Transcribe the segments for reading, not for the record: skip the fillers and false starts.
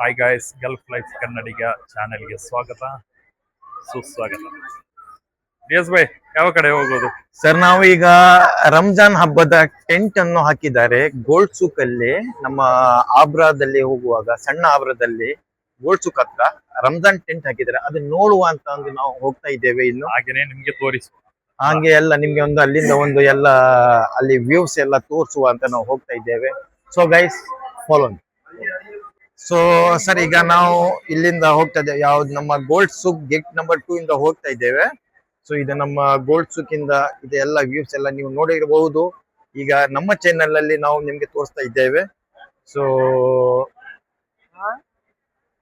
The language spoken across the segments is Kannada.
ಹಾಯ್ ಗಾಯ್ಸ್, ಗಲ್ಫ್ ಲೈಫ್ ಕನ್ನಡಿಗ ಚಾನೆಲ್ಗೆ ಸ್ವಾಗತ ಸುಸ್ವಾಗತ. ಯಸ್ ಬೈ, ಯಾವ ಕಡೆ ಹೋಗೋದು ಸರ್? ನಾವು ಈಗ ರಂಜಾನ್ ಹಬ್ಬದ ಟೆಂಟ್ ಅನ್ನು ಹಾಕಿದ್ದಾರೆ ಗೋಲ್ಡ್ ಸೂಕ್ ಅಲ್ಲಿ. ನಮ್ಮ ಆಬ್ರಾದಲ್ಲಿ ಹೋಗುವಾಗ, ಸಣ್ಣ ಆಬ್ರಾದಲ್ಲಿ ಗೋಲ್ಡ್ ಸೂಕ್ ಹತ್ರ ರಂಜಾನ್ ಟೆಂಟ್ ಹಾಕಿದ್ದಾರೆ. ಅದನ್ನ ನೋಡುವ ಅಂತ ಒಂದು ನಾವು ಹೋಗ್ತಾ ಇದ್ದೇವೆ. ಇನ್ನು ಹಾಗೇನೆ ನಿಮ್ಗೆ ತೋರಿಸುವ ಹಾಗೆ ಎಲ್ಲ ನಿಮ್ಗೆ ಒಂದು ಅಲ್ಲಿಂದ ಒಂದು ಎಲ್ಲ ಅಲ್ಲಿ ವ್ಯೂಸ್ ಎಲ್ಲ ತೋರಿಸುವ ಅಂತ ನಾವು ಹೋಗ್ತಾ ಇದ್ದೇವೆ. So guys, follow. So sir, ಈಗ ನಾವು ಇಲ್ಲಿಂದ ಹೋಗ್ತಾ ಇದ್ದೇವೆ. ಯಾವ್ದು ನಮ್ಮ ಗೋಲ್ಡ್ ಸೂಕ್ ಗೇಟ್ ನಂಬರ್ 2 ಇಂದ ಹೋಗ್ತಾ ಇದ್ದೇವೆ. ಸೊ ಇದು ನಮ್ಮ ಗೋಲ್ಡ್ ಸೂಕ್ ಇಂದ ಇದೆಲ್ಲ ವ್ಯೂಸ್ ಎಲ್ಲ ನೀವು ನೋಡಿರಬಹುದು. ಈಗ ನಮ್ಮ ಚಾನೆಲ್ ಅಲ್ಲಿ ನಾವು ನಿಮ್ಗೆ ತೋರಿಸ್ತಾ ಇದ್ದೇವೆ. ಸೊ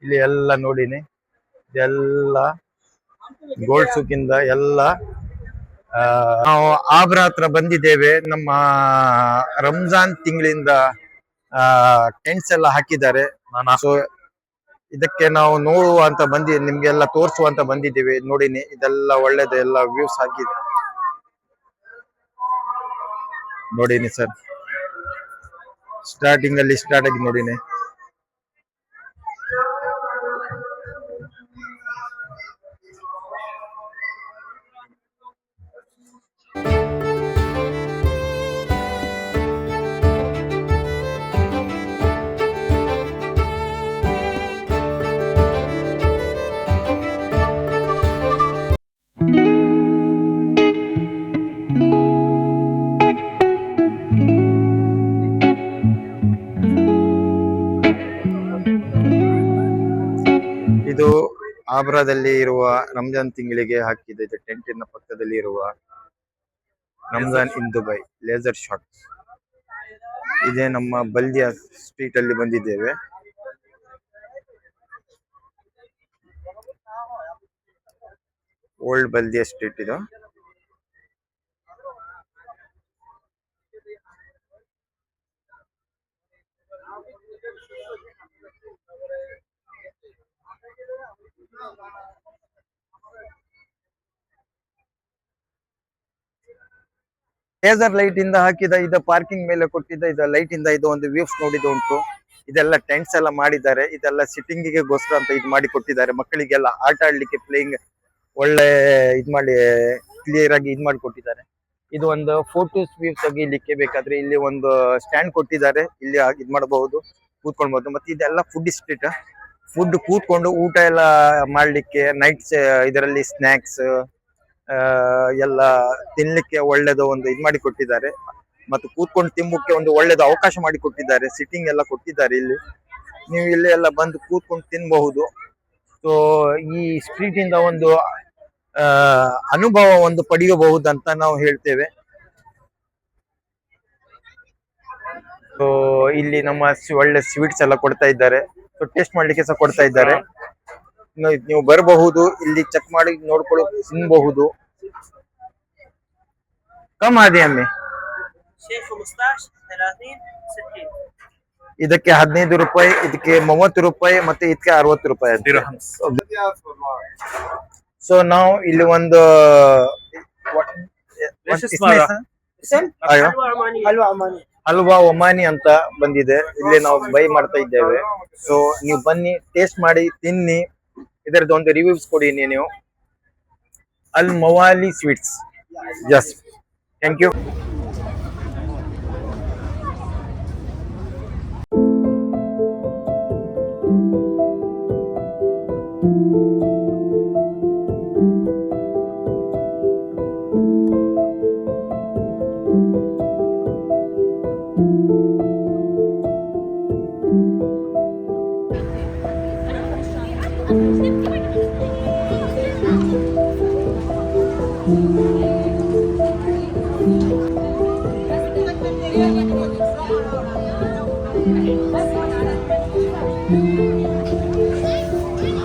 ಇಲ್ಲಿ ಎಲ್ಲ ನೋಡಿನಿ, ಇದೆಲ್ಲ ಗೋಲ್ಡ್ ಸೂಕ್ ಇಂದ ಎಲ್ಲ ನಾವು ಆಬ್ರಾ ಹತ್ರ ಬಂದಿದ್ದೇವೆ. ನಮ್ಮ ರಂಜಾನ್ ತಿಂಗಳಿಂದ ಟೆಂಟ್ಸ್ ಎಲ್ಲ ಹಾಕಿದ್ದಾರೆ. ಸೊ ಇದಕ್ಕೆ ನಾವು ನೋಡುವ ಅಂತ ನಿಮ್ಗೆಲ್ಲ ತೋರಿಸುವ ಅಂತ ಬಂದಿದ್ದೀವಿ. ನೋಡಿನಿ, ಇದೆಲ್ಲ ಒಳ್ಳೇದು, ಎಲ್ಲ ವ್ಯೂಸ್ ಹಾಕಿದೆ ನೋಡಿನಿ ಸರ್. ಸ್ಟಾರ್ಟ್ ಆಗಿ ನೋಡಿನಿ. ಇದು ಆಬ್ರಾದಲ್ಲಿ ಇರುವ ರಂಜಾನ್ ತಿಂಗಳಿಗೆ ಹಾಕಿದೆ. ಇದು ಟೆಂಟಿನ ಪಕ್ಕದಲ್ಲಿ ಇರುವ Ramzan in Dubai laser shot. ಇದೇ ನಮ್ಮ ಬಲ್ದಿಯಾ ಸ್ಟ್ರೀಟ್ ಅಲ್ಲಿ ಬಂದಿದ್ದೇವೆ. ಓಲ್ಡ್ ಬಲ್ದಿಯಾ ಸ್ಟ್ರೀಟ್ ಇದು. ಲೇಸರ್ ಲೈಟ್ ಇಂದ ಹಾಕಿದ ಇದು ಪಾರ್ಕಿಂಗ್ ಮೇಲೆ ಕೊಟ್ಟಿದ್ದ ಇದು ಲೈಟ್ ಇಂದ ಇದು ಒಂದು ವ್ಯೂಸ್ ನೋಡಿದ ಉಂಟು. ಇದೆಲ್ಲ ಟೆಂಟ್ಸ್ ಎಲ್ಲ ಮಾಡಿದ್ದಾರೆ. ಇದೆಲ್ಲ ಸಿಟ್ಟಿಂಗ್ ಗೋಸ್ಕರ ಅಂತ ಇದು ಮಾಡಿ ಕೊಟ್ಟಿದ್ದಾರೆ. ಮಕ್ಕಳಿಗೆಲ್ಲ ಆಟ ಆಡ್ಲಿಕ್ಕೆ ಪ್ಲೇಯಿಂಗ್ ಒಳ್ಳೆ ಇದು ಮಾಡಿ ಕ್ಲಿಯರ್ ಆಗಿ ಇದು ಮಾಡಿ ಕೊಟ್ಟಿದ್ದಾರೆ. ಇದು ಒಂದು ಫೋಟೋಸ್ ವ್ಯೂಸ್ ತೆಗಿಲಿಕ್ಕೆ ಬೇಕಾದ್ರೆ ಇಲ್ಲಿ ಒಂದು ಸ್ಟ್ಯಾಂಡ್ ಕೊಟ್ಟಿದ್ದಾರೆ. ಇಲ್ಲಿ ಇದು ಮಾಡಬಹುದು, ಕೂತ್ಕೊಳ್ಬಹುದು. ಮತ್ತೆ ಇದೆಲ್ಲ ಫುಡ್ ಸ್ಟ್ರೀಟ್. ಫುಡ್ ಕೂತ್ಕೊಂಡು ಊಟ ಎಲ್ಲ ಮಾಡ್ಲಿಕ್ಕೆ ನೈಟ್ಸ್ ಇದರಲ್ಲಿ ಸ್ನಾಕ್ಸ್ ಎಲ್ಲ ತಿನ್ಲಿಕ್ಕೆ ಒಳ್ಳೇದು ಒಂದು ಇದು ಮಾಡಿ ಕೊಟ್ಟಿದ್ದಾರೆ. ಮತ್ತು ಕೂತ್ಕೊಂಡು ತಿನ್ನಕ್ಕೆ ಒಂದು ಒಳ್ಳೇದು ಅವಕಾಶ ಮಾಡಿ ಕೊಟ್ಟಿದ್ದಾರೆ. ಸಿಟ್ಟಿಂಗ್ ಎಲ್ಲ ಕೊಟ್ಟಿದ್ದಾರೆ. ಇಲ್ಲಿ ನೀವು ಇಲ್ಲಿ ಎಲ್ಲ ಬಂದು ಕೂತ್ಕೊಂಡು ತಿನ್ಬಹುದು. ಸೊ ಈ ಸ್ಟ್ರೀಟ್ ಇಂದ ಒಂದು ಅನುಭವ ಒಂದು ಪಡೆಯಬಹುದು ಅಂತ ನಾವು ಹೇಳ್ತೇವೆ. ಸೊ ಇಲ್ಲಿ ನಮ್ಮ ಒಳ್ಳೆ ಸ್ವೀಟ್ಸ್ ಎಲ್ಲ ಕೊಡ್ತಾ ಇದ್ದಾರೆ. ಸೊ ಟೇಸ್ಟ್ ಮಾಡ್ಲಿಕ್ಕೆ ಸಹ ಕೊಡ್ತಾ ಇದ್ದಾರೆ. ನೀವು ಬರಬಹುದು, ಇಲ್ಲಿ ಚೆಕ್ ಮಾಡಿ ನೋಡ್ಕೊಳ್ಳಿ, ತಿನ್ಬಹುದು. ಕಮ್ ಆದಿ ಅಮ್ಮಿ, ಇದಕ್ಕೆ 15 ರೂಪಾಯಿ, ಇದಕ್ಕೆ 30 ರೂಪಾಯಿ, ಮತ್ತೆ ಇದಕ್ಕೆ 60 ರೂಪಾಯಿ. ಸೊ ನಾವು ಇಲ್ಲಿ ಒಂದು ಹಲ್ವಾ ಒಮಾನಿ ಅಂತ ಬಂದಿದೆ. ಇಲ್ಲಿ ನಾವು ಬೈ ಮಾಡ್ತಾ ಇದ್ದೇವೆ. ಸೊ ನೀವು ಬನ್ನಿ, ಟೇಸ್ಟ್ ಮಾಡಿ, ತಿನ್ನಿ, ಇದರದ್ದು ಒಂದು ರಿವ್ಯೂಸ್ ಕೊಡಿ ನೀವು. Al Mawali sweets. Just thank you.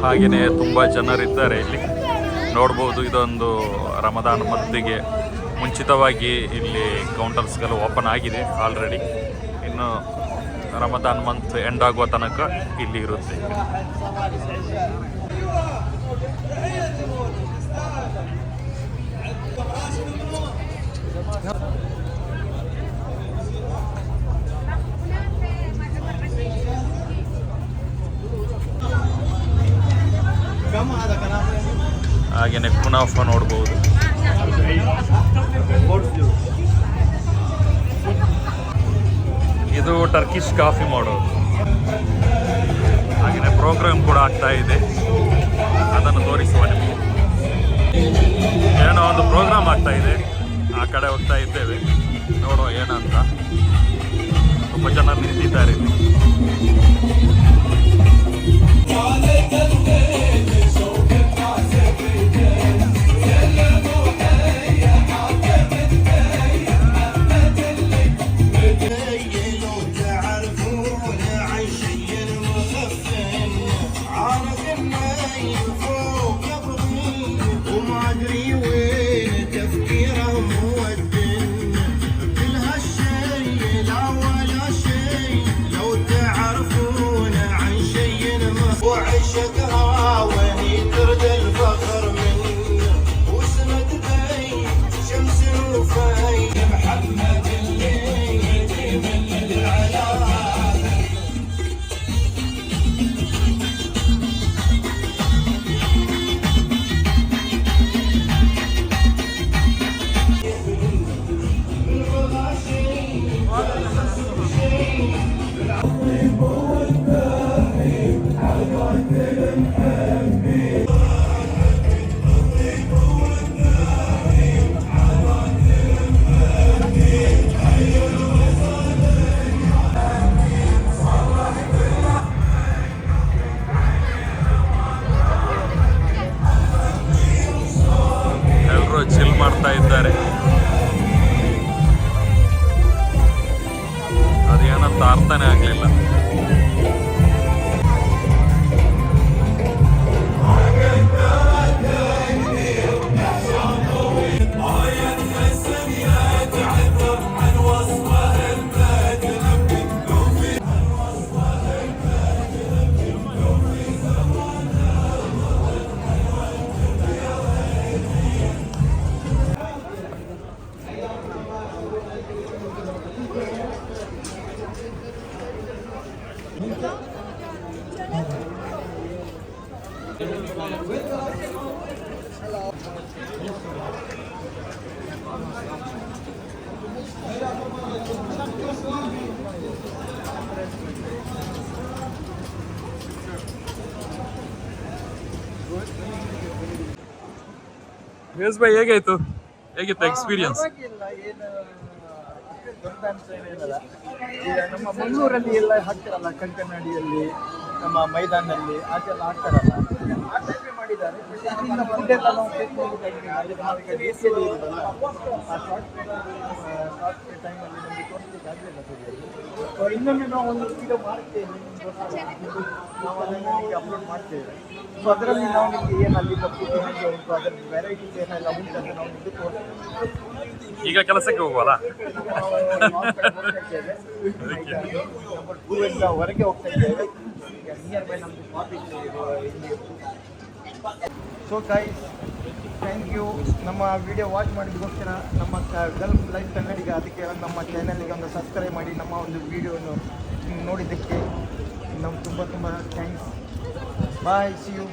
ಹಾಗೆಯೇ ತುಂಬ ಜನರಿದ್ದಾರೆ ಇಲ್ಲಿ ನೋಡ್ಬೋದು. ಇದೊಂದು ರಮದಾನ್ ಮಂತ್ಗೆ ಮುಂಚಿತವಾಗಿ ಇಲ್ಲಿ ಕೌಂಟರ್ಸ್ಗಳು ಓಪನ್ ಆಗಿದೆ ಆಲ್ರೆಡಿ. ಇನ್ನು ರಮದಾನ್ ಮಂತ್ ಎಂಡ್ ಆಗುವ ತನಕ ಇಲ್ಲಿ ಇರುತ್ತೆ. ಆಫ್ ನೋಡ್ಬೋದು. ಇದು ಟರ್ಕಿಶ್ ಕಾಫಿ ಮಾಡೋದು. ಹಾಗೆಯೇ ಪ್ರೋಗ್ರಾಮ್ ಕೂಡ ಆಗ್ತಾ ಇದೆ, ಅದನ್ನು ತೋರಿಸುವ ನಿಮಗೆ. ಏನೋ ಒಂದು ಪ್ರೋಗ್ರಾಮ್ ಆಗ್ತಾ ಇದೆ, ಆ ಕಡೆ ಹೋಗ್ತಾ ಇದ್ದೇವೆ, ನೋಡುವ ಏನಂತ. ತುಂಬ ಜನ ನಿಂತಿದ್ದಾರೆ ಇಲ್ಲಿ. ಚಿಲ್ ಮಾಡ್ತಾ ಇದ್ದಾರೆ. ಅದೇನಂತ ಅರ್ಥನೇ ಆಗ್ಲಿಲ್ಲ. ಯಸ್ ಬೈ, ಹೇಗಾಯ್ತು? ಹೇಗಿತ್ತು ಎಕ್ಸ್ಪೀರಿಯನ್ಸ್? ದೊಡ್ಡ ಅನ್ಸ ಏನಿಲ್ಲ. ಈಗ ನಮ್ಮ ಮಂಗಳೂರಲ್ಲಿ ಎಲ್ಲ ಹಾಕ್ತಾರಲ್ಲ, ಕಂಕನಾಡಿಯಲ್ಲಿ, ನಮ್ಮ ಮೈದಾನಲ್ಲಿ ಆಚೆಲ್ಲ ಹಾಕ್ತಾರಲ್ಲ, ಆ ಟೈಪೇ ಮಾಡಿದ್ದಾರೆ. ಇಲ್ಲಿಂದ ಫುಡ್ ಎಲ್ಲ ನಾವು ಟೇಸ್ಟ್ ಮಾಡಿದ್ದಾಗಿಲ್ಲ. ನಾವೀಗ ದೇಶಿಯಲ್ಲಿ ಇರೋದಲ್ಲ, ಆ ಶಾರ್ಟ್ ಟೈಮಲ್ಲಿ ನಮಗೆ ತೋರಿಸಲಿಕ್ಕೆ ಆಗಲಿಲ್ಲ ಸರಿಯಾಗಿ. ಇನ್ನೊಮ್ಮೆ ನಾವು ಒಂದು ವಿಡಿಯೋ ಮಾಡ್ತೇವೆ, ನಾವು ಅದನ್ನು ನಿಮಗೆ ಅಪ್ಲೋಡ್ ಮಾಡ್ತೇವೆ. ಸೊ ಅದರಲ್ಲಿ ನಾವು ನಿಮಗೆ ಏನು ಅಲ್ಲಿ ಫುಡ್ ಹೇಗೆ ಉಂಟು, ಅದರ ವೆರೈಟೀಸ್ ಏನೆಲ್ಲ ಉಂಟು ಅಂತ ನಾವು ನಿಮಗೆ ತೋರಿಸ್ತೇವೆ. ಈಗ ಕೆಲಸಕ್ಕೆ ಹೋಗುವಲ್ಲ, ಹೊರಗೆ ಹೋಗ್ತಾ ಇದ್ದೇವೆ. ಈಗ ನಿಯರ್ ಬೈ ನಮ್ಮದು ಆಫೀಸ್ ಇಲ್ಲಿ. ಸೊ ಗೈಸ್, ಥ್ಯಾಂಕ್ ಯು ನಮ್ಮ ವಿಡಿಯೋ ವಾಚ್ ಮಾಡಿದಕ್ಕೋಸ್ಕರ. ನಮ್ಮ ಗಲ್ಫ್ ಲೈಫ್ ಕನ್ನಡಿಗ, ಅದಕ್ಕೆ ನಮ್ಮ ಚಾನಲ್ಗೆ ಒಂದು ಸಬ್ಸ್ಕ್ರೈಬ್ ಮಾಡಿ ನಮ್ಮ ಒಂದು ವಿಡಿಯೋವನ್ನು ನೋಡಿದ್ದಕ್ಕೆ ನಮ್ಗೆ ತುಂಬ ತುಂಬ ಥ್ಯಾಂಕ್ಸ್. Bye, C you.